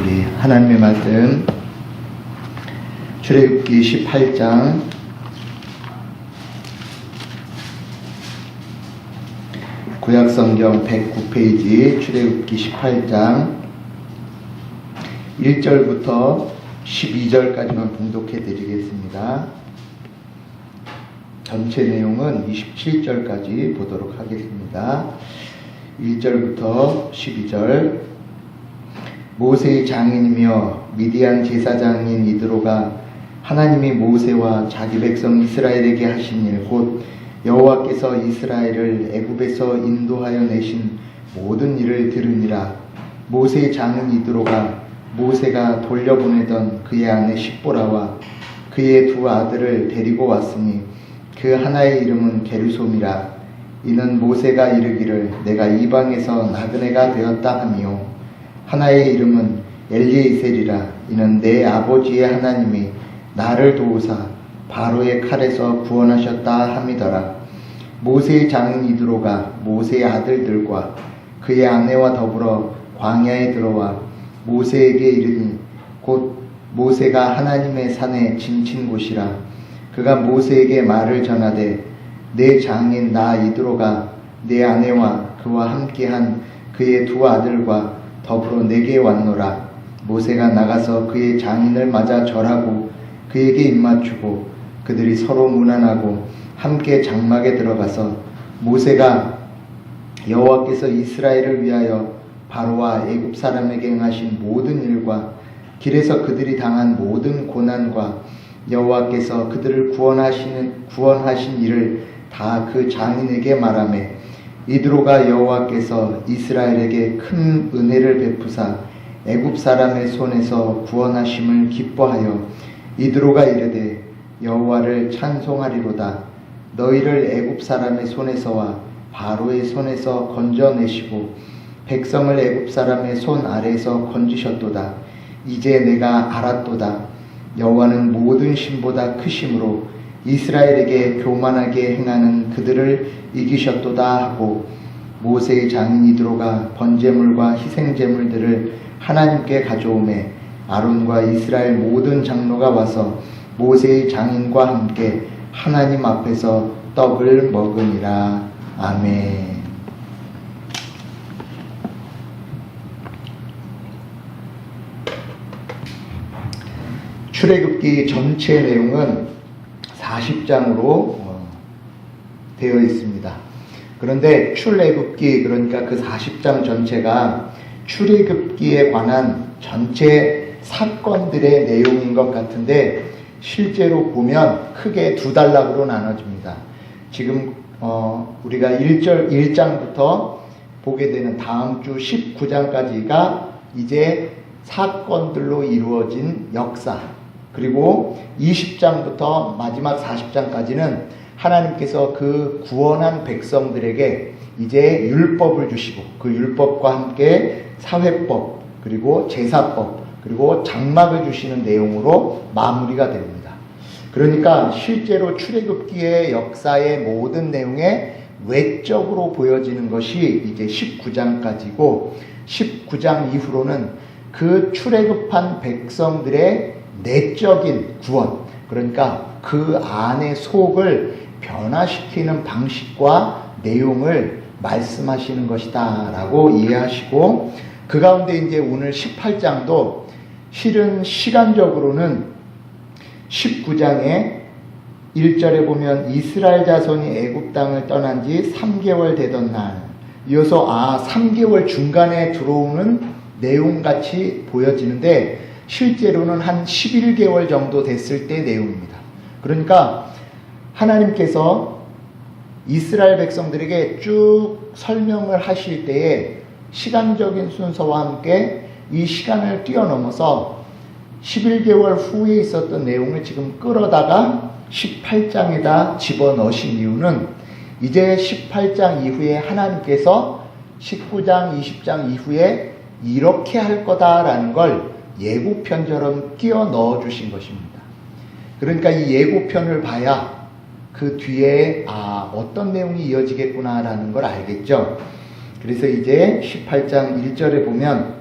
우리 하나님의 말씀 출애굽기 18장 구약성경 109페이지 출애굽기 18장 1절부터 12절까지만 봉독해 드리겠습니다. 전체 내용은 27절까지 보도록 하겠습니다. 1절부터 12절. 모세의 장인이며 미디안 제사장인 이드로가 하나님이 모세와 자기 백성 이스라엘에게 하신 일 곧 여호와께서 이스라엘을 애굽에서 인도하여 내신 모든 일을 들으니라. 모세의 장인 이드로가 모세가 돌려보내던 그의 아내 십보라와 그의 두 아들을 데리고 왔으니 그 하나의 이름은 게르솜이라. 이는 모세가 이르기를 내가 이방에서 나그네가 되었다 하며 하나의 이름은 엘리에셀이라. 이는 내 아버지의 하나님이 나를 도우사 바로의 칼에서 구원하셨다 함이더라. 모세의 장인 이드로가 모세의 아들들과 그의 아내와 더불어 광야에 들어와 모세에게 이르니 곧 모세가 하나님의 산에 진친 곳이라. 그가 모세에게 말을 전하되 내 장인 나 이드로가 내 아내와 그와 함께한 그의 두 아들과 더불어 내게 왔노라. 모세가 나가서 그의 장인을 맞아 절하고 그에게 입맞추고 그들이 서로 문안하고 함께 장막에 들어가서 모세가 여호와께서 이스라엘을 위하여 바로와 애굽 사람에게 행하신 모든 일과 길에서 그들이 당한 모든 고난과 여호와께서 그들을 구원하신 일을 다 그 장인에게 말하매 이드로가 여호와께서 이스라엘에게 큰 은혜를 베푸사 애굽 사람의 손에서 구원하심을 기뻐하여 이드로가 이르되 여호와를 찬송하리로다. 너희를 애굽 사람의 손에서와 바로의 손에서 건져내시고 백성을 애굽 사람의 손 아래에서 건지셨도다. 이제 내가 알았도다. 여호와는 모든 신보다 크심으로 이스라엘에게 교만하게 행하는 그들을 이기셨도다 하고 모세의 장인 이드로가 번제물과 희생제물들을 하나님께 가져오매 아론과 이스라엘 모든 장로가 와서 모세의 장인과 함께 하나님 앞에서 떡을 먹으니라. 아멘. 출애굽기 전체 내용은 40장으로 되어 있습니다. 그런데 출애굽기, 그러니까 그 40장 전체가 출애굽기에 관한 전체 사건들의 내용인 것 같은데 실제로 보면 크게 두 단락으로 나눠집니다. 지금 우리가 1장부터 보게 되는 다음 주 19장까지가 이제 사건들로 이루어진 역사, 그리고 20장부터 마지막 40장까지는 하나님께서 그 구원한 백성들에게 이제 율법을 주시고 그 율법과 함께 사회법, 그리고 제사법, 그리고 장막을 주시는 내용으로 마무리가 됩니다. 그러니까 실제로 출애굽기의 역사의 모든 내용에 외적으로 보여지는 것이 이제 19장까지고 19장 이후로는 그 출애굽한 백성들의 내적인 구원, 그러니까 그 안의 속을 변화시키는 방식과 내용을 말씀하시는 것이다 라고 이해하시고, 그 가운데 이제 오늘 18장도 실은 시간적으로는 19장의 1절에 보면 이스라엘 자손이 애굽 땅을 떠난 지 3개월 되던 날, 이어서 3개월 중간에 들어오는 내용같이 보여지는데 실제로는 한 11개월 정도 됐을 때 내용입니다. 그러니까 하나님께서 이스라엘 백성들에게 쭉 설명을 하실 때에 시간적인 순서와 함께 이 시간을 뛰어넘어서 11개월 후에 있었던 내용을 지금 끌어다가 18장에다 집어넣으신 이유는 이제 18장 이후에 하나님께서 19장, 20장 이후에 이렇게 할 거다라는 걸 예고편처럼 끼워 넣어 주신 것입니다. 그러니까 이 예고편을 봐야 그 뒤에 어떤 내용이 이어지겠구나라는 걸 알겠죠. 그래서 이제 18장 1절에 보면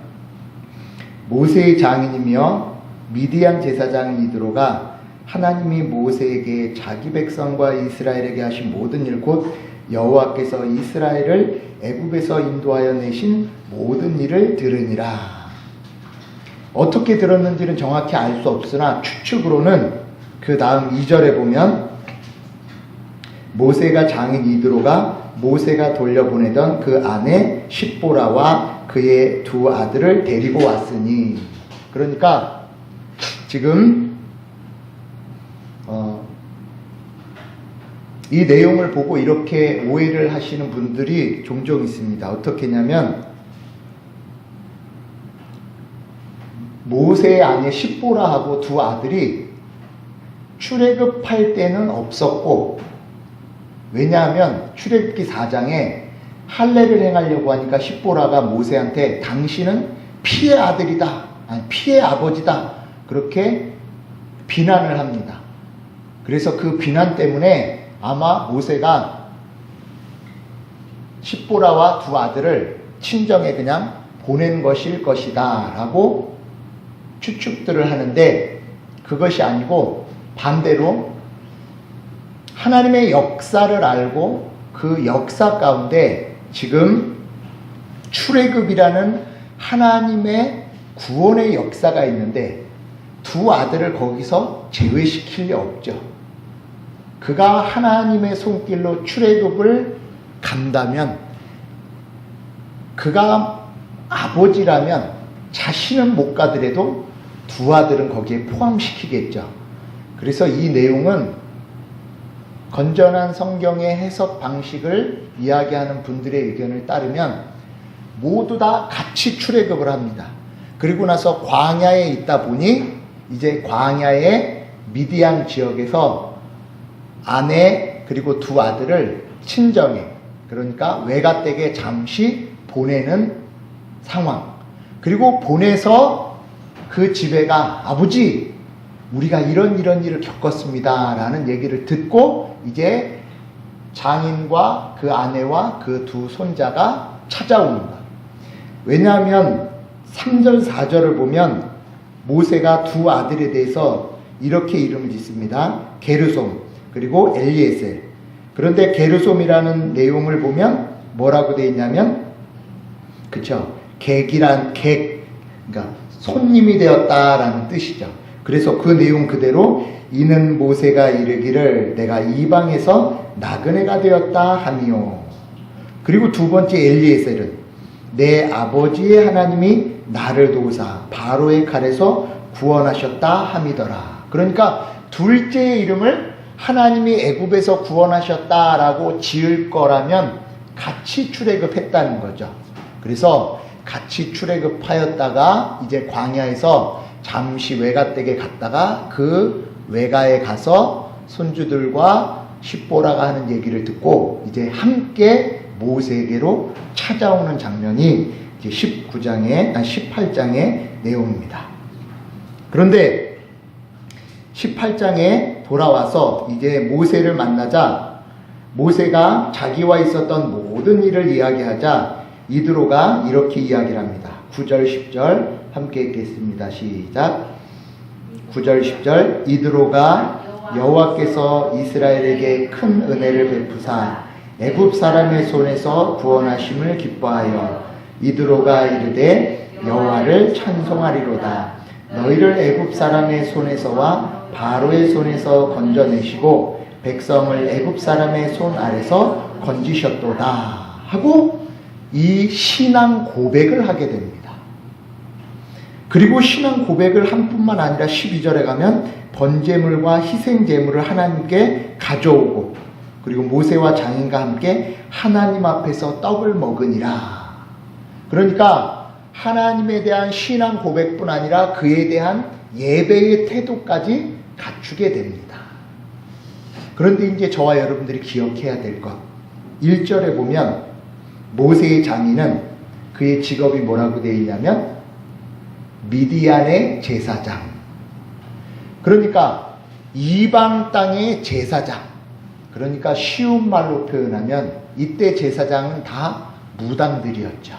모세의 장인이며 미디안 제사장인 이드로가 하나님이 모세에게 자기 백성과 이스라엘에게 하신 모든 일, 곧 여호와께서 이스라엘을 애굽에서 인도하여 내신 모든 일을 들으니라. 어떻게 들었는지는 정확히 알 수 없으나 추측으로는 그 다음 2절에 보면 모세가 장인 이드로가 모세가 돌려보내던 그 아내 십보라와 그의 두 아들을 데리고 왔으니, 그러니까 지금 이 내용을 보고 이렇게 오해를 하시는 분들이 종종 있습니다. 어떻게 했냐면 모세의 아내 십보라하고 두 아들이 출애굽할 때는 없었고, 왜냐하면 출애굽기 4장에 할례를 행하려고 하니까 십보라가 모세한테 당신은 피의 아들이다, 아니 피의 아버지다, 그렇게 비난을 합니다. 그래서 그 비난 때문에 아마 모세가 십보라와 두 아들을 친정에 그냥 보낸 것일 것이다 라고 추측들을 하는데, 그것이 아니고 반대로 하나님의 역사를 알고 그 역사 가운데 지금 출애굽이라는 하나님의 구원의 역사가 있는데 두 아들을 거기서 제외시킬 리 없죠. 그가 하나님의 손길로 출애굽을 간다면, 그가 아버지라면 자신은 못 가더라도 두 아들은 거기에 포함시키겠죠. 그래서 이 내용은 건전한 성경의 해석 방식을 이야기하는 분들의 의견을 따르면 모두 다 같이 출애굽을 합니다. 그리고 나서 광야에 있다 보니 이제 광야의 미디안 지역에서 아내 그리고 두 아들을 친정에, 그러니까 외가댁에 잠시 보내는 상황. 그리고 보내서 그 집에가 아버지 우리가 이런 일을 겪었습니다 라는 얘기를 듣고 이제 장인과 그 아내와 그 두 손자가 찾아오는 거예요. 왜냐하면 3절 4절을 보면 모세가 두 아들에 대해서 이렇게 이름을 짓습니다. 게르솜 그리고 엘리에셀. 그런데 게르솜이라는 내용을 보면 뭐라고 되어 있냐면, 그쵸, 그러니까 손님이 되었다라는 뜻이죠. 그래서 그 내용 그대로 이는 모세가 이르기를 내가 이방에서 나그네가 되었다 하미요. 그리고 두 번째 엘리에셀은 내 아버지의 하나님이 나를 도우사 바로의 칼에서 구원하셨다 함이더라. 그러니까 둘째의 이름을 하나님이 애굽에서 구원하셨다라고 지을 거라면 같이 출애굽했다는 거죠. 그래서 같이 출애굽하였다가 이제 광야에서 잠시 외가댁에 갔다가 그 외가에 가서 손주들과 십보라가 하는 얘기를 듣고 이제 함께 모세에게로 찾아오는 장면이 이제 18장의 내용입니다. 그런데 18장에 돌아와서 이제 모세를 만나자 모세가 자기와 있었던 모든 일을 이야기하자 이드로가 이렇게 이야기를 합니다. 9절 10절 함께 읽겠습니다. 시작. 9절 10절 이드로가 여호와께서 이스라엘에게 큰 은혜를 베푸사 애굽 사람의 손에서 구원하심을 기뻐하여 이드로가 이르되 여호와를 찬송하리로다. 너희를 애굽 사람의 손에서와 바로의 손에서 건져내시고 백성을 애굽 사람의 손 아래서 건지셨도다 하고 이 신앙 고백을 하게 됩니다. 그리고 신앙 고백을 한 뿐만 아니라 12절에 가면 번제물과 희생제물을 하나님께 가져오고 그리고 모세와 장인과 함께 하나님 앞에서 떡을 먹으니라. 그러니까 하나님에 대한 신앙 고백뿐 아니라 그에 대한 예배의 태도까지 갖추게 됩니다. 그런데 이제 저와 여러분들이 기억해야 될 것, 1절에 보면 모세의 장인은 그의 직업이 뭐라고 되어 있냐면 미디안의 제사장. 그러니까 이방 땅의 제사장. 그러니까 쉬운 말로 표현하면 이때 제사장은 다 무당들이었죠.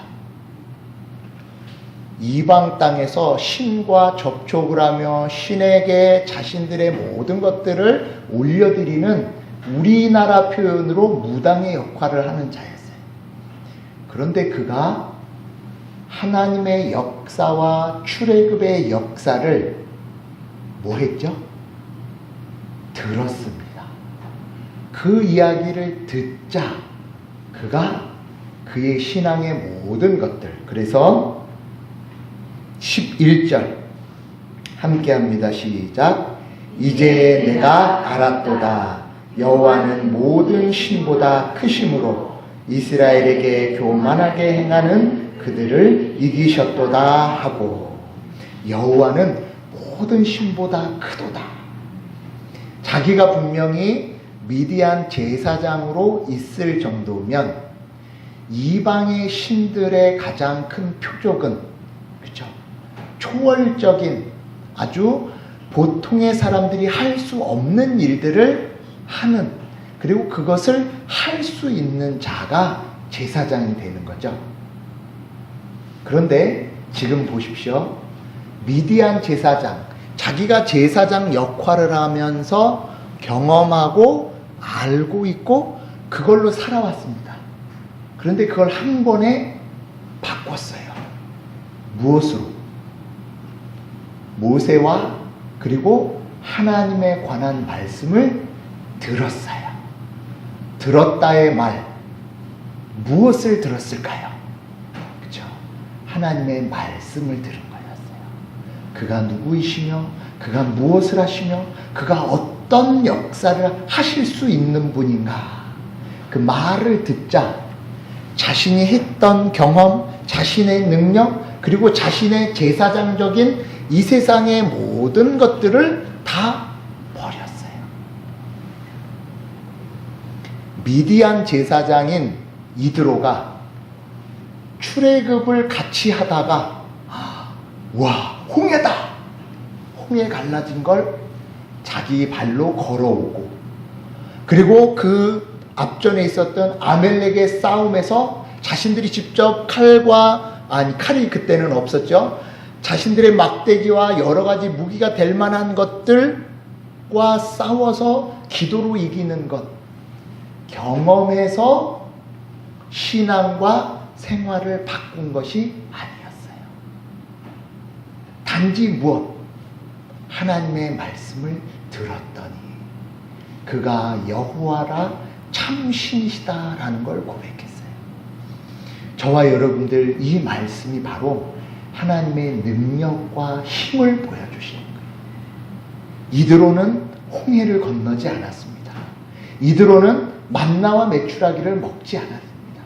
이방 땅에서 신과 접촉을 하며 신에게 자신들의 모든 것들을 올려드리는 우리나라 표현으로 무당의 역할을 하는 자였어요. 그런데 그가 하나님의 역사와 출애굽의 역사를 뭐 했죠? 들었습니다. 그 이야기를 듣자 그가 그의 신앙의 모든 것들, 그래서 11절 함께 합니다. 시작. 이제 내가 알았도다. 여호와는 모든 신보다 크심으로 이스라엘에게 교만하게 행하는 그들을 이기셨도다 하고, 여호와는 모든 신보다 크도다. 자기가 분명히 미디안 제사장으로 있을 정도면 이방의 신들의 가장 큰 표적은, 그렇죠? 초월적인, 아주 보통의 사람들이 할 수 없는 일들을 하는, 그리고 그것을 할 수 있는 자가 제사장이 되는 거죠. 그런데 지금 보십시오. 미디안 제사장, 자기가 제사장 역할을 하면서 경험하고 알고 있고 그걸로 살아왔습니다. 그런데 그걸 한 번에 바꿨어요. 무엇으로? 모세와 그리고 하나님에 관한 말씀을 들었어요. 들었다의 말, 무엇을 들었을까요? 그렇죠? 하나님의 말씀을 들은 거였어요. 그가 누구이시며 그가 무엇을 하시며 그가 어떤 역사를 하실 수 있는 분인가, 그 말을 듣자 자신이 했던 경험, 자신의 능력, 그리고 자신의 제사장적인 이 세상의 모든 것들을 다 버렸어요. 미디안 제사장인 이드로가 출애굽을 같이 하다가 와, 홍해다! 홍해 갈라진 걸 자기 발로 걸어오고, 그리고 그 앞전에 있었던 아멜렉의 싸움에서 자신들이 직접 칼이 그때는 없었죠. 자신들의 막대기와 여러 가지 무기가 될 만한 것들과 싸워서 기도로 이기는 것, 경험해서 신앙과 생활을 바꾼 것이 아니었어요. 단지 무엇? 하나님의 말씀을 들었더니 그가 여호와라 참 신이시다라는 걸 고백했어요. 저와 여러분들, 이 말씀이 바로 하나님의 능력과 힘을 보여주시는 거예요. 이드로는 홍해를 건너지 않았습니다. 이드로는 만나와 메추라기를 먹지 않았습니다.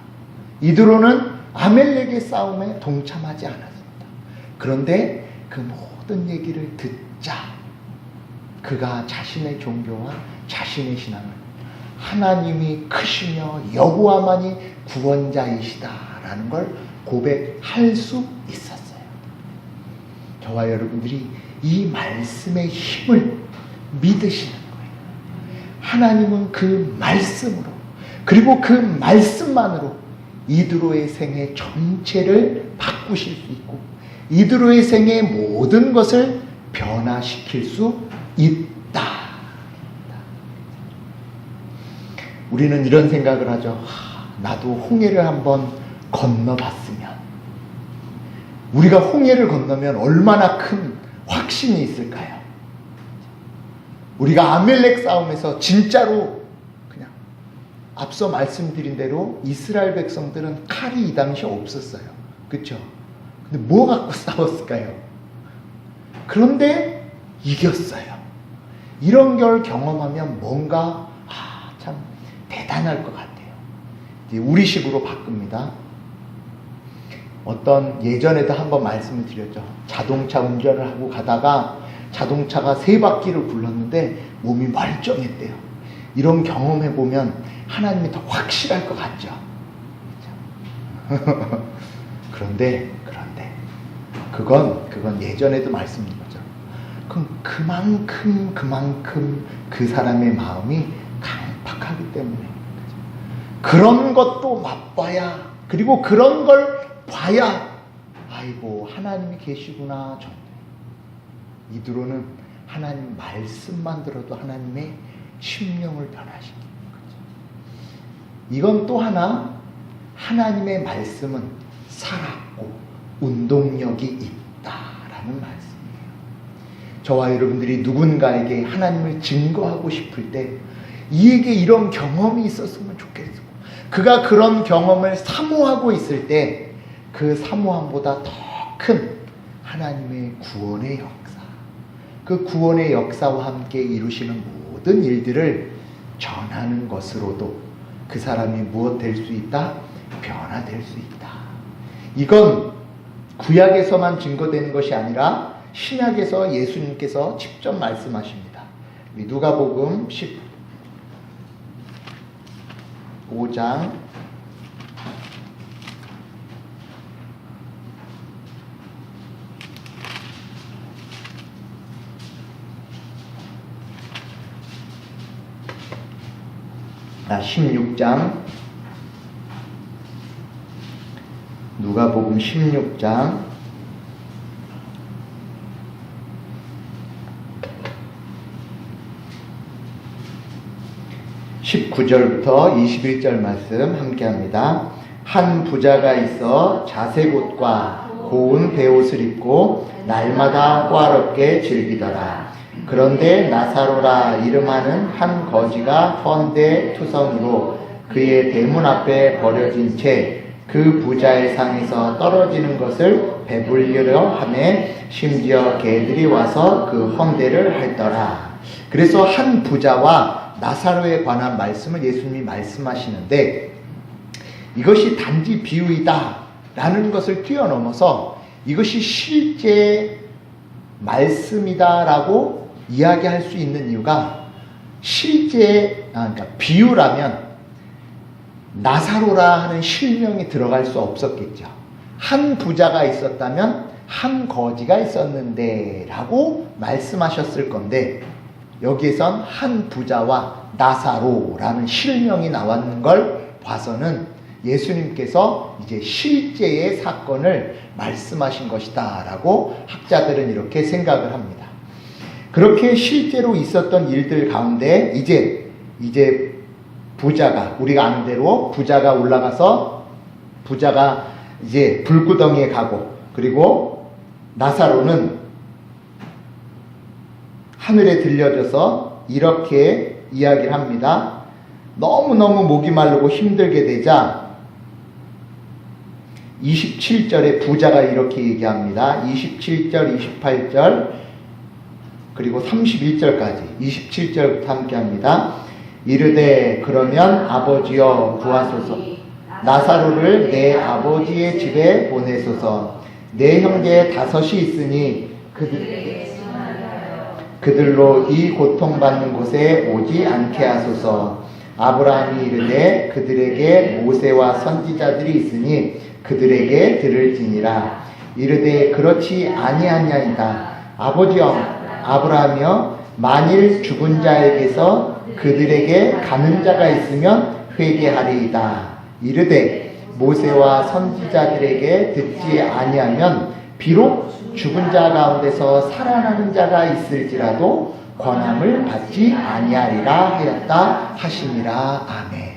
이드로는 아멜렉의 싸움에 동참하지 않았습니다. 그런데 그 모든 얘기를 듣자 그가 자신의 종교와 자신의 신앙을 하나님이 크시며 여호와만이 구원자이시다라는 걸 고백할 수 있었어요. 저와 여러분들이 이 말씀의 힘을 믿으시는 거예요. 하나님은 그 말씀으로, 그리고 그 말씀만으로 이드로의 생애 전체를 바꾸실 수 있고 이드로의 생의 모든 것을 변화시킬 수 있다. 우리는 이런 생각을 하죠. 나도 홍해를 한번 건너봤으면, 우리가 홍해를 건너면 얼마나 큰 확신이 있을까요? 우리가 아멜렉 싸움에서 진짜로 그냥 앞서 말씀드린 대로 이스라엘 백성들은 칼이 이 당시에 없었어요. 그렇죠? 근데 뭐 갖고 싸웠을까요? 그런데 이겼어요. 이런 걸 경험하면 뭔가 참 대단할 것 같아요. 이제 우리식으로 바꿉니다. 어떤 예전에도 한번 말씀을 드렸죠. 자동차 운전을 하고 가다가 자동차가 3바퀴를 굴렀는데 몸이 멀쩡했대요. 이런 경험해보면 하나님이 더 확실할 것 같죠. 그런데 그건 예전에도 말씀드린 거죠. 그럼 그만큼 그 사람의 마음이 강팍하기 때문에, 그런 것도 맛봐야, 그리고 그런 걸 봐야 아이고 하나님이 계시구나. 이드로는 하나님 말씀만 들어도 하나님의 심령을 변화시키는 거죠. 이건 또 하나 하나님의 말씀은 살았고 운동력이 있다라는 말씀이에요. 저와 여러분들이 누군가에게 하나님을 증거하고 싶을 때 이에게 이런 경험이 있었으면 좋겠고 그가 그런 경험을 사모하고 있을 때 그 사모함보다 더 큰 하나님의 구원의 역사, 그 구원의 역사와 함께 이루시는 모든 일들을 전하는 것으로도 그 사람이 무엇 될 수 있다? 변화될 수 있다. 이건 구약에서만 증거되는 것이 아니라 신약에서 예수님께서 직접 말씀하십니다. 누가복음 15장 16장 누가복음 16장 19절부터 21절 말씀 함께합니다. 한 부자가 있어 자색옷과 고운 베옷을 입고 날마다 호화롭게 즐기더라. 그런데 나사로라 이름하는 한 거지가 헌데 투성이로 그의 대문 앞에 버려진 채 그 부자의 상에서 떨어지는 것을 배불리려 하매 심지어 개들이 와서 그 헌대를 핥더라. 그래서 한 부자와 나사로에 관한 말씀을 예수님이 말씀하시는데 이것이 단지 비유이다 라는 것을 뛰어넘어서 이것이 실제 말씀이다라고 이야기할 수 있는 이유가 그러니까 비유라면 나사로라 하는 실명이 들어갈 수 없었겠죠. 한 부자가 있었다면 한 거지가 있었는데 라고 말씀하셨을 건데 여기에선 한 부자와 나사로라는 실명이 나왔는 걸 봐서는 예수님께서 이제 실제의 사건을 말씀하신 것이다 라고 학자들은 이렇게 생각을 합니다. 그렇게 실제로 있었던 일들 가운데 이제 부자가 우리가 아는 대로 부자가 올라가서 부자가 이제 불구덩이에 가고 그리고 나사로는 하늘에 들려져서 이렇게 이야기를 합니다. 너무너무 목이 마르고 힘들게 되자 27절에 부자가 이렇게 얘기합니다. 27절, 28절 그리고 31절까지 27절부터 함께합니다. 이르되 그러면 아버지여 구하소서 나사로를 내 아버지의 집에 보내소서 내 형제 5이 있으니 그들로 이 고통받는 곳에 오지 않게 하소서. 아브라함이 이르되 그들에게 모세와 선지자들이 있으니 그들에게 들을지니라. 이르되 그렇지 아니하냐이다. 아버지여 아브라함이여 만일 죽은 자에게서 그들에게 가는 자가 있으면 회개하리이다. 이르되 모세와 선지자들에게 듣지 아니하면 비록 죽은 자 가운데서 살아나는 자가 있을지라도 권함을 받지 아니하리라 하였다 하시니라. 아멘.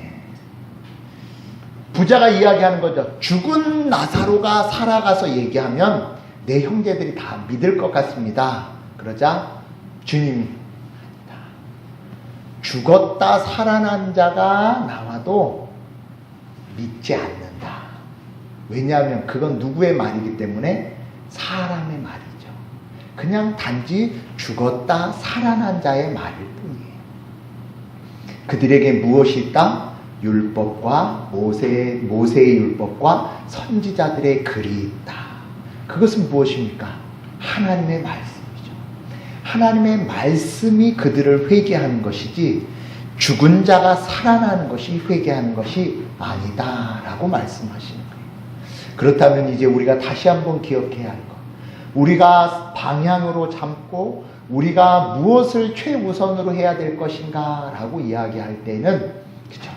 부자가 이야기하는 거죠. 죽은 나사로가 살아가서 얘기하면 내 형제들이 다 믿을 것 같습니다. 그러자 주님이 죽었다 살아난 자가 나와도 믿지 않는다. 왜냐하면 그건 누구의 말이기 때문에 사람의 말이죠. 그냥 단지 죽었다 살아난 자의 말일 뿐이에요. 그들에게 무엇이 있다? 율법과 모세의 율법과 선지자들의 글이 있다. 그것은 무엇입니까? 하나님의 말씀이죠. 하나님의 말씀이 그들을 회개하는 것이지 죽은 자가 살아나는 것이 회개하는 것이 아니다라고 말씀하시는 거예요. 그렇다면 이제 우리가 다시 한번 기억해야 할 것, 우리가 방향으로 잡고 우리가 무엇을 최우선으로 해야 될 것인가 라고 이야기할 때는 그죠?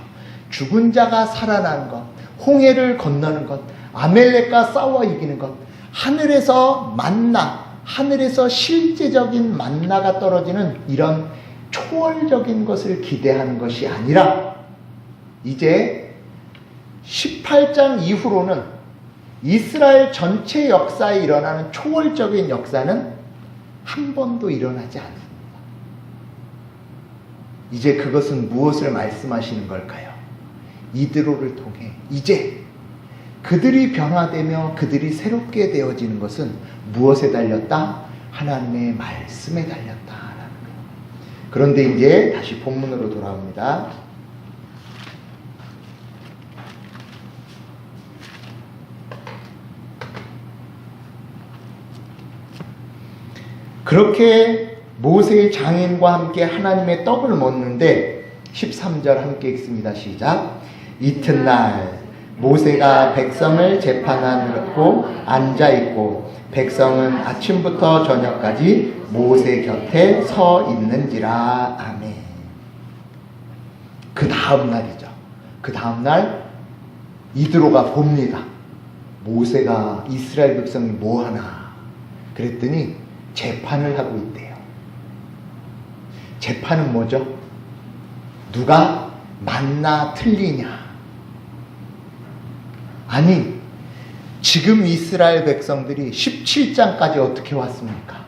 죽은 자가 살아나는 것, 홍해를 건너는 것, 아멜렉과 싸워 이기는 것, 하늘에서 만나, 하늘에서 실제적인 만나가 떨어지는 이런 초월적인 것을 기대하는 것이 아니라 이제 18장 이후로는 이스라엘 전체 역사에 일어나는 초월적인 역사는 한 번도 일어나지 않습니다. 이제 그것은 무엇을 말씀하시는 걸까요? 이드로를 통해 이제 그들이 변화되며 그들이 새롭게 되어지는 것은 무엇에 달렸다? 하나님의 말씀에 달렸다라는 거예요. 그런데 이제 다시 본문으로 돌아옵니다. 그렇게 모세의 장인과 함께 하나님의 떡을 먹는데 13절 함께 읽습니다. 시작. 이튿날 모세가 백성을 재판하고 앉아있고 백성은 아침부터 저녁까지 모세 곁에 서 있는지라. 아멘. 그 다음 날이죠. 그 다음 날 이드로가 봅니다. 모세가 이스라엘 백성이 뭐하나 그랬더니 재판을 하고 있대요. 재판은 뭐죠? 누가 맞나 틀리냐. 아니, 지금 이스라엘 백성들이 17장까지 어떻게 왔습니까?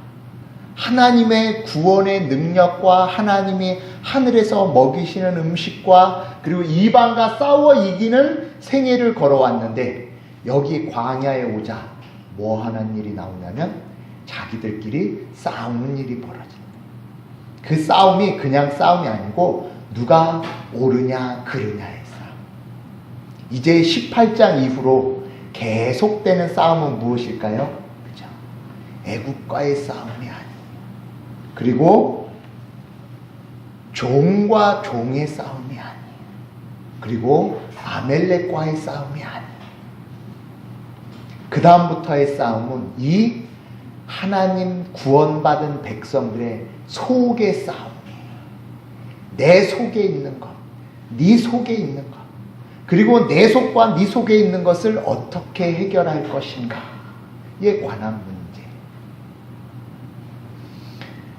하나님의 구원의 능력과 하나님이 하늘에서 먹이시는 음식과 그리고 이방과 싸워 이기는 생애를 걸어왔는데 여기 광야에 오자 뭐 하는 일이 나오냐면 자기들끼리 싸우는 일이 벌어집니다. 그 싸움이 그냥 싸움이 아니고 누가 옳으냐 그르냐의 싸움. 이제 18장 이후로 계속되는 싸움은 무엇일까요? 그죠? 애국과의 싸움이 아니에요. 그리고 종과 종의 싸움이 아니에요. 그리고 아멜렉과의 싸움이 아니에요. 그 다음부터의 싸움은 이 하나님 구원받은 백성들의 속의 싸움이에요. 내 속에 있는 것, 네 속에 있는 것, 그리고 내 속과 네 속에 있는 것을 어떻게 해결할 것인가에 관한 문제.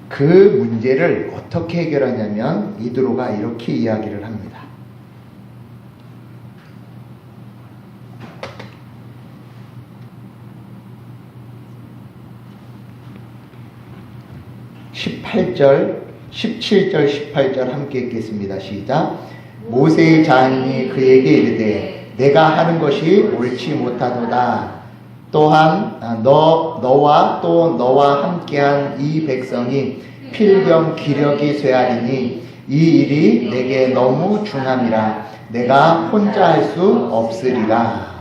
그 문제를 어떻게 해결하냐면 이드로가 이렇게 이야기를 합니다. 17절, 18절 함께 읽겠습니다. 시작. 모세의 장인이 그에게 이르되 내가 하는 것이 옳지 못하도다. 또한 너와 또 너와 함께한 이 백성이 필경 기력이 쇠하리니 이 일이 내게 너무 중함이라 내가 혼자 할 수 없으리라.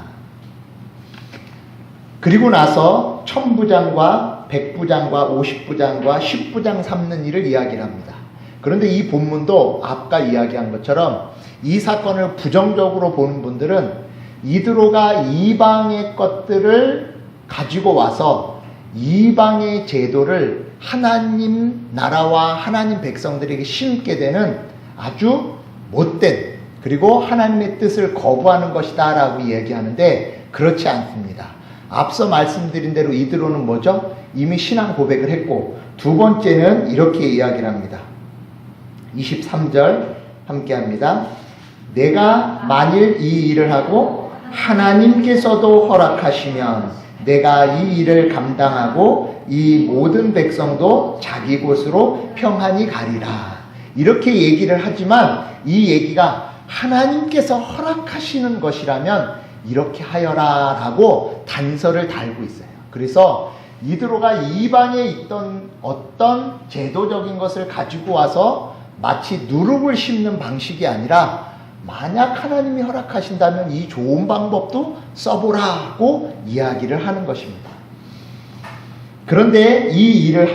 그리고 나서 1000부장과 100부장과 50부장과 10부장 삼는 일을 이야기를 합니다. 그런데 이 본문도 아까 이야기한 것처럼 이 사건을 부정적으로 보는 분들은 이드로가 이방의 것들을 가지고 와서 이방의 제도를 하나님 나라와 하나님 백성들에게 심게 되는 아주 못된 그리고 하나님의 뜻을 거부하는 것이다 라고 얘기하는데 그렇지 않습니다. 앞서 말씀드린 대로 이드로는 뭐죠? 이미 신앙 고백을 했고 두 번째는 이렇게 이야기를 합니다. 23절 함께 합니다. 내가 만일 이 일을 하고 하나님께서도 허락하시면 내가 이 일을 감당하고 이 모든 백성도 자기 곳으로 평안히 가리라. 이렇게 얘기를 하지만 이 얘기가 하나님께서 허락하시는 것이라면 이렇게 하여라 라고 단서를 달고 있어요. 그래서 이드로가 이방에 있던 어떤 제도적인 것을 가지고 와서 마치 누룩을 심는 방식이 아니라 만약 하나님이 허락하신다면 이 좋은 방법도 써보라고 이야기를 하는 것입니다. 그런데 이 일을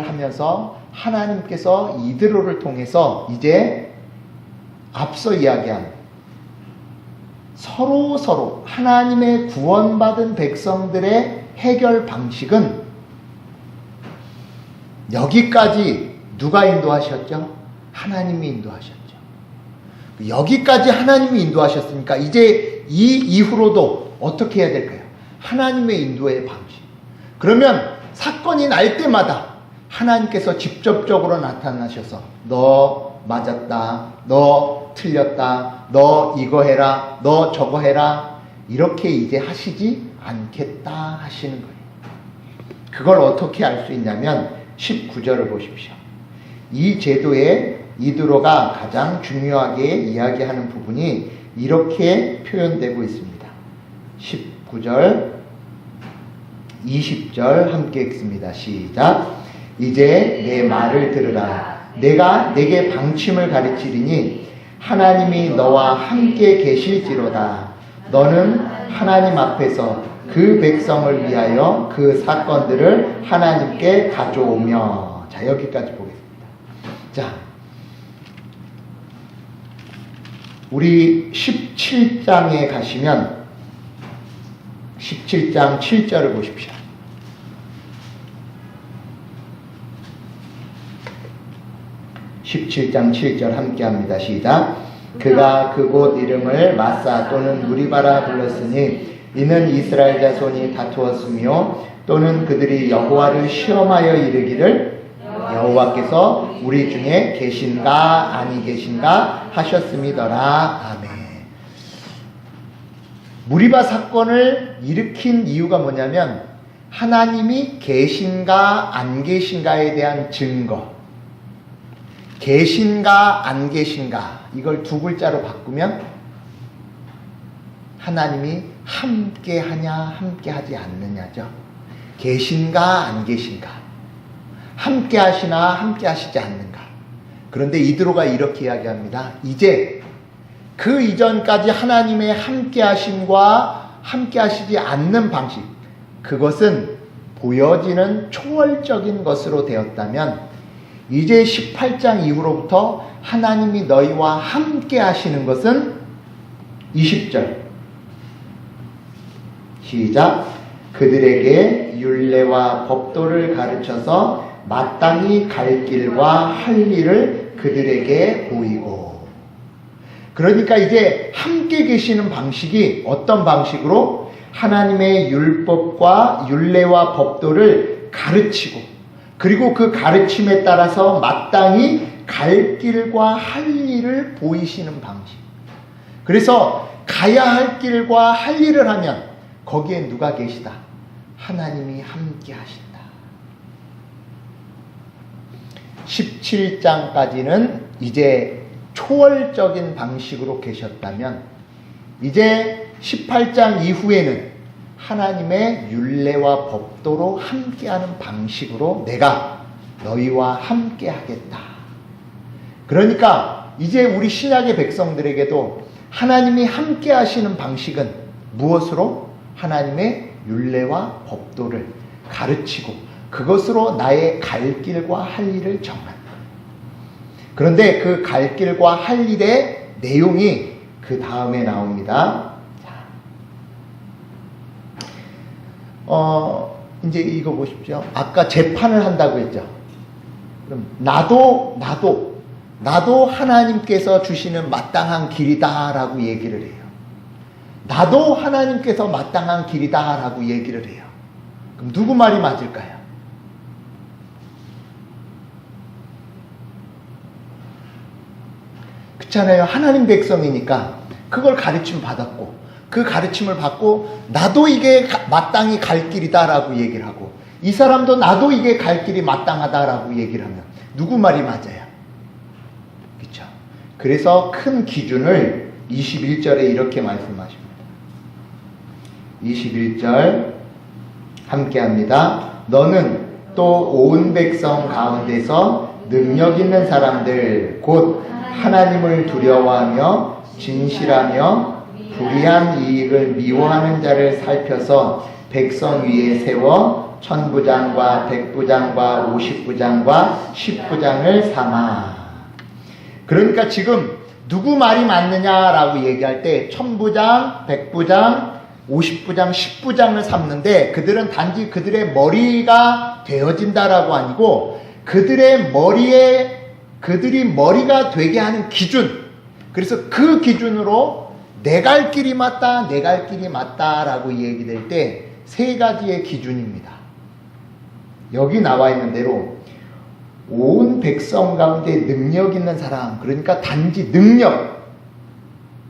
하면서 하나님께서 이드로를 통해서 이제 앞서 이야기한 서로 하나님의 구원받은 백성들의 해결 방식은 여기까지 누가 인도하셨죠? 하나님이 인도하셨죠. 여기까지 하나님이 인도하셨으니까 이제 이 이후로도 어떻게 해야 될까요? 하나님의 인도의 방식. 그러면 사건이 날 때마다 하나님께서 직접적으로 나타나셔서 너 맞았다, 너 틀렸다, 너 이거 해라, 너 저거 해라, 이렇게 이제 하시지 않겠다 하시는 거예요. 그걸 어떻게 알 수 있냐면 19절을 보십시오. 이 제도의 이드로가 가장 중요하게 이야기하는 부분이 이렇게 표현되고 있습니다. 19절, 20절 함께 읽습니다. 시작. 이제 내 말을 들으라. 내가 내게 방침을 가르치리니 하나님이 너와 함께 계실지로다. 너는 하나님 앞에서 그 백성을 위하여 그 사건들을 하나님께 가져오며. 자, 여기까지 보겠습니다. 자, 우리 17장에 가시면 17장 7절을 보십시오. 17장 7절 함께 합니다. 시작. 그가 그곳 이름을 마사 또는 무리바라 불렀으니 이는 이스라엘 자손이 다투었으며 또는 그들이 여호와를 시험하여 이르기를 여호와께서 우리 중에 계신가 아니 계신가 하셨음이더라. 아멘. 무리바 사건을 일으킨 이유가 뭐냐면 하나님이 계신가 안 계신가에 대한 증거, 계신가 안 계신가, 이걸 두 글자로 바꾸면 하나님이 함께 하냐 함께 하지 않느냐죠. 계신가 안 계신가, 함께 하시나 함께 하시지 않는가. 그런데 이드로가 이렇게 이야기합니다. 이제 그 이전까지 하나님의 함께 하심과 함께 하시지 않는 방식, 그것은 보여지는 초월적인 것으로 되었다면 이제 18장 이후로부터 하나님이 너희와 함께 하시는 것은 20절 시작. 그들에게 율례와 법도를 가르쳐서 마땅히 갈 길과 할 일을 그들에게 보이고. 그러니까 이제 함께 계시는 방식이 어떤 방식으로 하나님의 율법과 율례와 법도를 가르치고, 그리고 그 가르침에 따라서 마땅히 갈 길과 할 일을 보이시는 방식. 그래서 가야 할 길과 할 일을 하면 거기에 누가 계시다? 하나님이 함께 하신다. 17장까지는 이제 초월적인 방식으로 계셨다면 이제 18장 이후에는 하나님의 율례와 법도로 함께하는 방식으로 내가 너희와 함께 하겠다. 그러니까 이제 우리 신약의 백성들에게도 하나님이 함께 하시는 방식은 무엇으로? 하나님의 율례와 법도를 가르치고 그것으로 나의 갈 길과 할 일을 정한다. 그런데 그 갈 길과 할 일의 내용이 그 다음에 나옵니다. 이제 이거 보십시오. 아까 재판을 한다고 했죠. 그럼 나도 하나님께서 주시는 마땅한 길이다라고 얘기를 해요. 나도 하나님께서 마땅한 길이다라고 얘기를 해요. 그럼 누구 말이 맞을까요? 그렇잖아요. 하나님 백성이니까 그걸 가르침 받았고, 그 가르침을 받고 나도 이게 마땅히 갈 길이다라고 얘기를 하고, 이 사람도 나도 이게 갈 길이 마땅하다라고 얘기를 하면 누구 말이 맞아요? 그렇죠? 그래서 큰 기준을 21절에 이렇게 말씀하십니다. 21절 함께 합니다. 너는 또 온 백성 가운데서 능력 있는 사람들 곧 하나님을 두려워하며 진실하며 불의한 이익을 미워하는 자를 살펴서 백성 위에 세워 천부장과 백부장과 50부장과 10부장을 삼아. 그러니까 지금 누구 말이 맞느냐라고 얘기할 때 천부장, 백부장, 50부장, 10부장을 삼는데 그들은 단지 그들의 머리가 되어진다라고 아니고 그들이 머리가 되게 하는 기준, 그래서 그 기준으로 내 갈 길이 맞다, 내 갈 길이 맞다라고 얘기될 때 세 가지의 기준입니다. 여기 나와 있는 대로 온 백성 가운데 능력 있는 사람, 그러니까 단지 능력,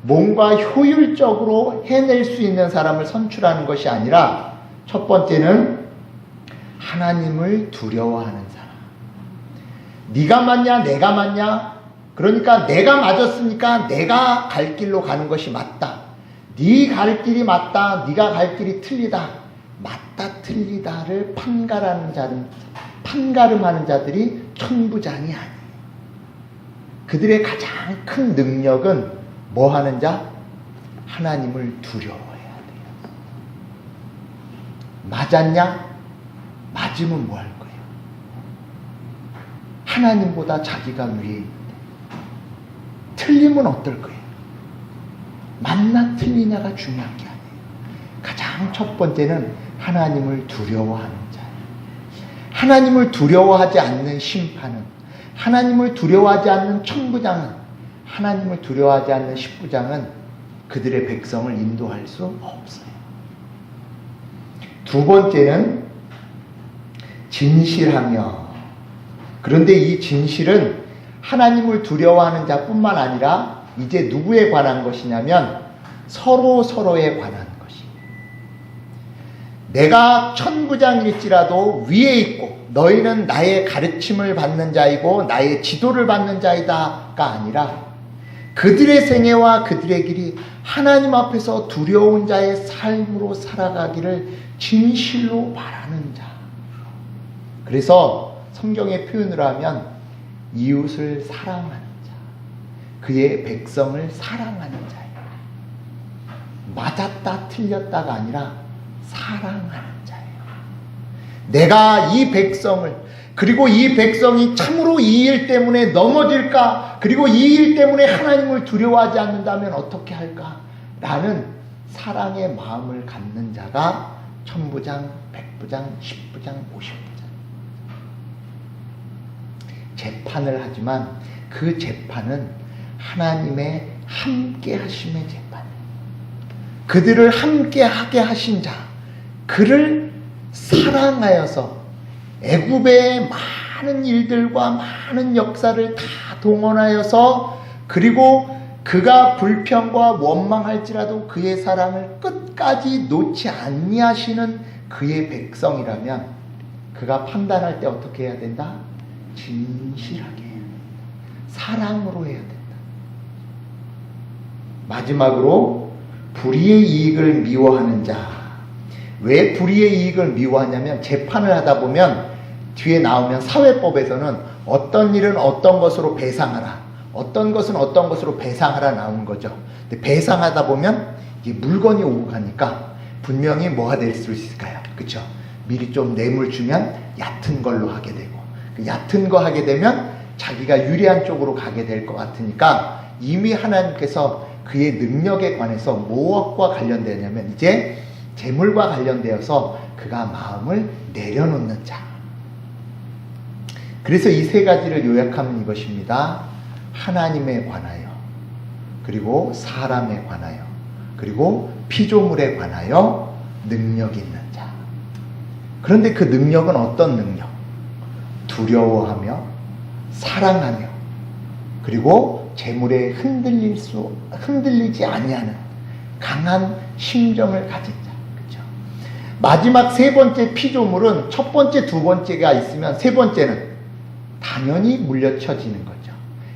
뭔가 효율적으로 해낼 수 있는 사람을 선출하는 것이 아니라 첫 번째는 하나님을 두려워하는 사람. 네가 맞냐 내가 맞냐, 그러니까 내가 맞았으니까 내가 갈 길로 가는 것이 맞다. 네 갈 길이 맞다, 네가 갈 길이 틀리다, 맞다 틀리다를 판가름하는 자들이 천부장이 아니에요. 그들의 가장 큰 능력은 뭐 하는 자? 하나님을 두려워해야 돼요. 맞았냐? 맞으면 뭐 할 거예요? 하나님보다 자기가 위에 있는데 틀리면 어떨 거예요? 맞나 틀리냐가 중요한 게 아니에요. 가장 첫 번째는 하나님을 두려워하는 자예요. 하나님을 두려워하지 않는 심판은, 하나님을 두려워하지 않는 천부장은, 하나님을 두려워하지 않는 십부장은 그들의 백성을 인도할 수 없어요. 두 번째는 진실하며, 그런데 이 진실은 하나님을 두려워하는 자뿐만 아니라 이제 누구에 관한 것이냐면 서로에 관한 것이에요. 내가 천부장일지라도 위에 있고 너희는 나의 가르침을 받는 자이고 나의 지도를 받는 자이다가 아니라 그들의 생애와 그들의 길이 하나님 앞에서 두려운 자의 삶으로 살아가기를 진실로 바라는 자. 그래서 성경의 표현으로 하면 이웃을 사랑하는 자, 그의 백성을 사랑하는 자예요. 맞았다 틀렸다가 아니라 사랑하는 자예요. 내가 이 백성을, 그리고 이 백성이 참으로 이 일 때문에 넘어질까, 그리고 이 일 때문에 하나님을 두려워하지 않는다면 어떻게 할까 라는 사랑의 마음을 갖는 자가 천부장, 백부장, 십부장, 오십부장. 재판을 하지만 그 재판은 하나님의 함께 하심의 재판이에요. 그들을 함께 하게 하신 자, 그를 사랑하여서 애굽의 많은 일들과 많은 역사를 다 동원하여서, 그리고 그가 불평과 원망할지라도 그의 사랑을 끝까지 놓지 아니하시는 그의 백성이라면 그가 판단할 때 어떻게 해야 된다? 진실하게 해야 된다. 사랑으로 해야 된다. 마지막으로 불의의 이익을 미워하는 자. 왜 불의의 이익을 미워하냐면 재판을 하다 보면 뒤에 나오면 사회법에서는 어떤 일은 어떤 것으로 배상하라, 어떤 것은 어떤 것으로 배상하라 나오는 거죠. 근데 배상하다 보면 이게 물건이 오고 가니까 분명히 뭐가 될 수 있을까요? 그렇죠? 미리 좀 뇌물 주면 얕은 걸로 하게 되고, 그 얕은 거 하게 되면 자기가 유리한 쪽으로 가게 될 것 같으니까 이미 하나님께서 그의 능력에 관해서 무엇과 관련되냐면 이제 재물과 관련되어서 그가 마음을 내려놓는 자. 그래서 이 세 가지를 요약하면 이것입니다. 하나님에 관하여, 그리고 사람에 관하여, 그리고 피조물에 관하여 능력 있는 자. 그런데 그 능력은 어떤 능력? 두려워하며 사랑하며, 그리고 재물에 흔들리지 아니하는 강한 심정을 가진 자. 그렇죠? 마지막 세 번째 피조물은 첫 번째, 두 번째가 있으면 세 번째는 당연히 물려쳐지는 거죠.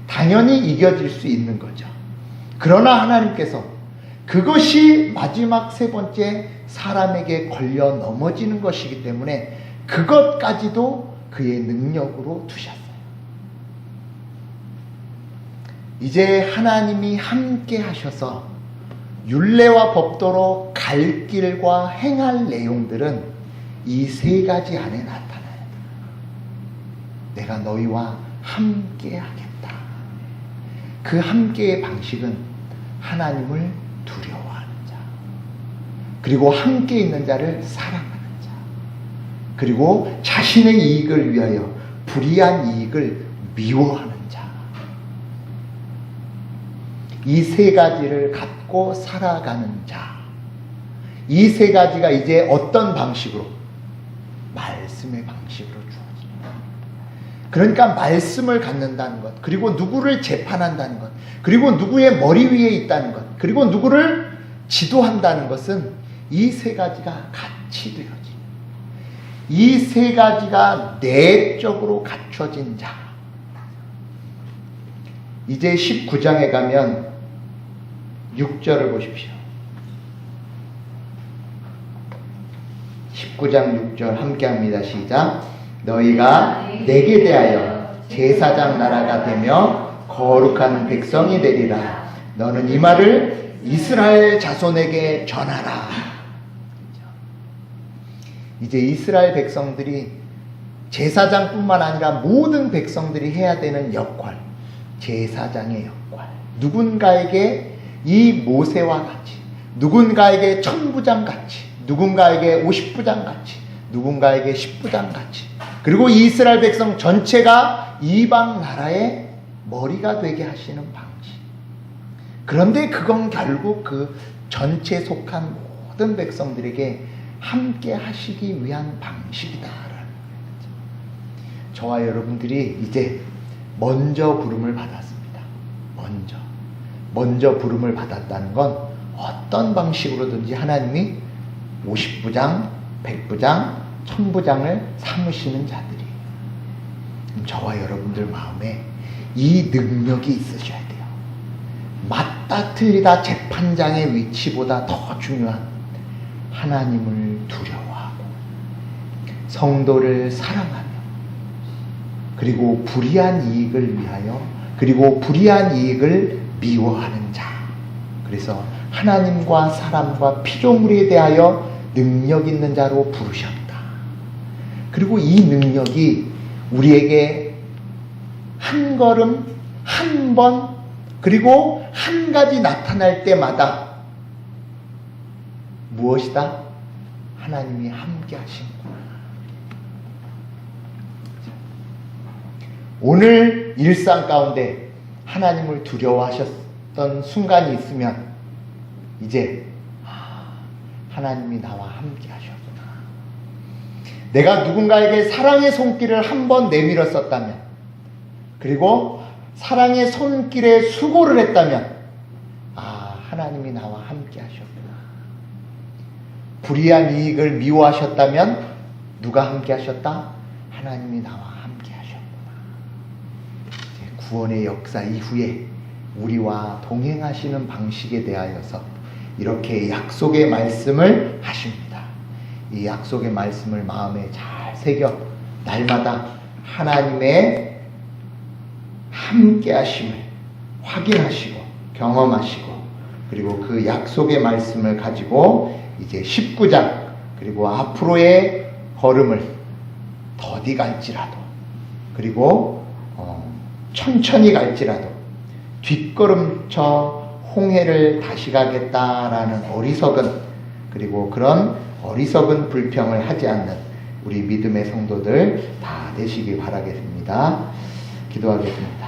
당연히 이겨질 수 있는 거죠. 그러나 하나님께서 그것이 마지막 세 번째 사람에게 걸려 넘어지는 것이기 때문에 그것까지도 그의 능력으로 두셨어요. 이제 하나님이 함께 하셔서 율례와 법도로 갈 길과 행할 내용들은 이 세 가지 안에 나타나요. 내가 너희와 함께 하겠다. 그 함께의 방식은 하나님을 두려워하는 자, 그리고 함께 있는 자를 사랑하는 자, 그리고 자신의 이익을 위하여 불의한 이익을 미워하는 자. 이 세 가지를 갖고 살아가는 자. 이 세 가지가 이제 어떤 방식으로? 말씀의 방식으로 주어집니다. 그러니까 말씀을 갖는다는 것, 그리고 누구를 재판한다는 것, 그리고 누구의 머리 위에 있다는 것, 그리고 누구를 지도한다는 것은 이 세 가지가 같이 되어집니다. 이 세 가지가 내적으로 갖춰진 자. 이제 19장에 가면 6절을 보십시오. 19장 6절 함께 합니다. 시작. 너희가 내게 대하여 제사장 나라가 되며 거룩한 백성이 되리라. 너는 이 말을 이스라엘 자손에게 전하라. 이제 이스라엘 백성들이 제사장뿐만 아니라 모든 백성들이 해야 되는 역할, 제사장의 역할, 누군가에게 이 모세와 같이, 누군가에게 천부장 같이, 누군가에게 50부장 같이, 누군가에게 10부장 같이, 그리고 이스라엘 백성 전체가 이방 나라의 머리가 되게 하시는 방식. 그런데 그건 결국 그 전체 속한 모든 백성들에게 함께 하시기 위한 방식이다라는 거죠. 저와 여러분들이 이제 먼저 부름을 받았습니다. 먼저 부름을 받았다는 건 어떤 방식으로든지 하나님이 50부장, 100부장, 1000부장을 삼으시는 자들이, 저와 여러분들 마음에 이 능력이 있으셔야 돼요. 맞다 틀리다 재판장의 위치보다 더 중요한 하나님을 두려워하고 성도를 사랑하며, 그리고 불의한 이익을 위하여, 그리고 불의한 이익을 미워하는 자. 그래서 하나님과 사람과 피조물에 대하여 능력 있는 자로 부르셨다. 그리고 이 능력이 우리에게 한 걸음, 한 번, 그리고 한 가지 나타날 때마다 무엇이다? 하나님이 함께 하시는구나. 오늘 일상 가운데 하나님을 두려워하셨던 순간이 있으면 이제 하나님이 나와 함께 하셨구나. 내가 누군가에게 사랑의 손길을 한 번 내밀었었다면, 그리고 사랑의 손길에 수고를 했다면, 하나님이 나와 함께 하셨구나. 불의한 이익을 미워하셨다면 누가 함께 하셨다? 하나님이 나와 함께 하셨구나. 구원의 역사 이후에 우리와 동행하시는 방식에 대하여서 이렇게 약속의 말씀을 하십니다. 이 약속의 말씀을 마음에 잘 새겨 날마다 하나님의 함께 하심을 확인하시고 경험하시고, 그리고 그 약속의 말씀을 가지고 이제 19장, 그리고 앞으로의 걸음을 더디 갈지라도, 그리고 천천히 갈지라도 뒷걸음쳐 홍해를 다시 가겠다라는 어리석은, 그리고 그런 어리석은 불평을 하지 않는 우리 믿음의 성도들 다 되시길 바라겠습니다. 기도하겠습니다.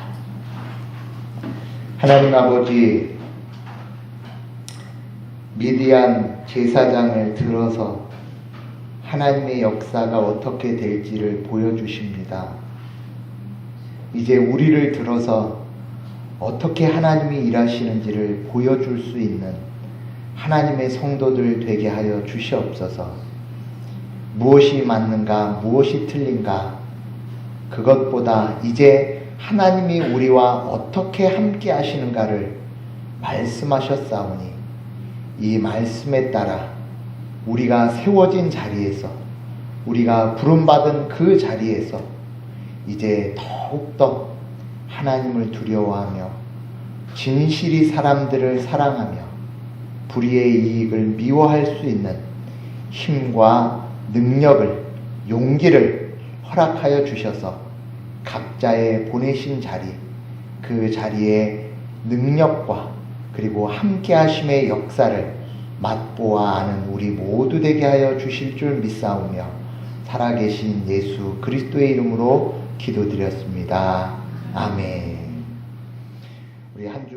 하나님 아버지, 미디안 제사장을 들어서 하나님의 역사가 어떻게 될지를 보여주십니다. 이제 우리를 들어서 어떻게 하나님이 일하시는지를 보여줄 수 있는 하나님의 성도들 되게 하여 주시옵소서. 무엇이 맞는가, 무엇이 틀린가, 그것보다 이제 하나님이 우리와 어떻게 함께 하시는가를 말씀하셨사오니 이 말씀에 따라 우리가 세워진 자리에서, 우리가 부름받은 그 자리에서 이제 더욱더 하나님을 두려워하며 진실이 사람들을 사랑하며 불의의 이익을 미워할 수 있는 힘과 능력을, 용기를 허락하여 주셔서 각자의 보내신 자리, 그 자리에 능력과 그리고 함께 하심의 역사를 맛보아 아는 우리 모두 되게 하여 주실 줄 믿사오며 살아계신 예수 그리스도의 이름으로 기도드렸습니다. 아멘. 우리 한 주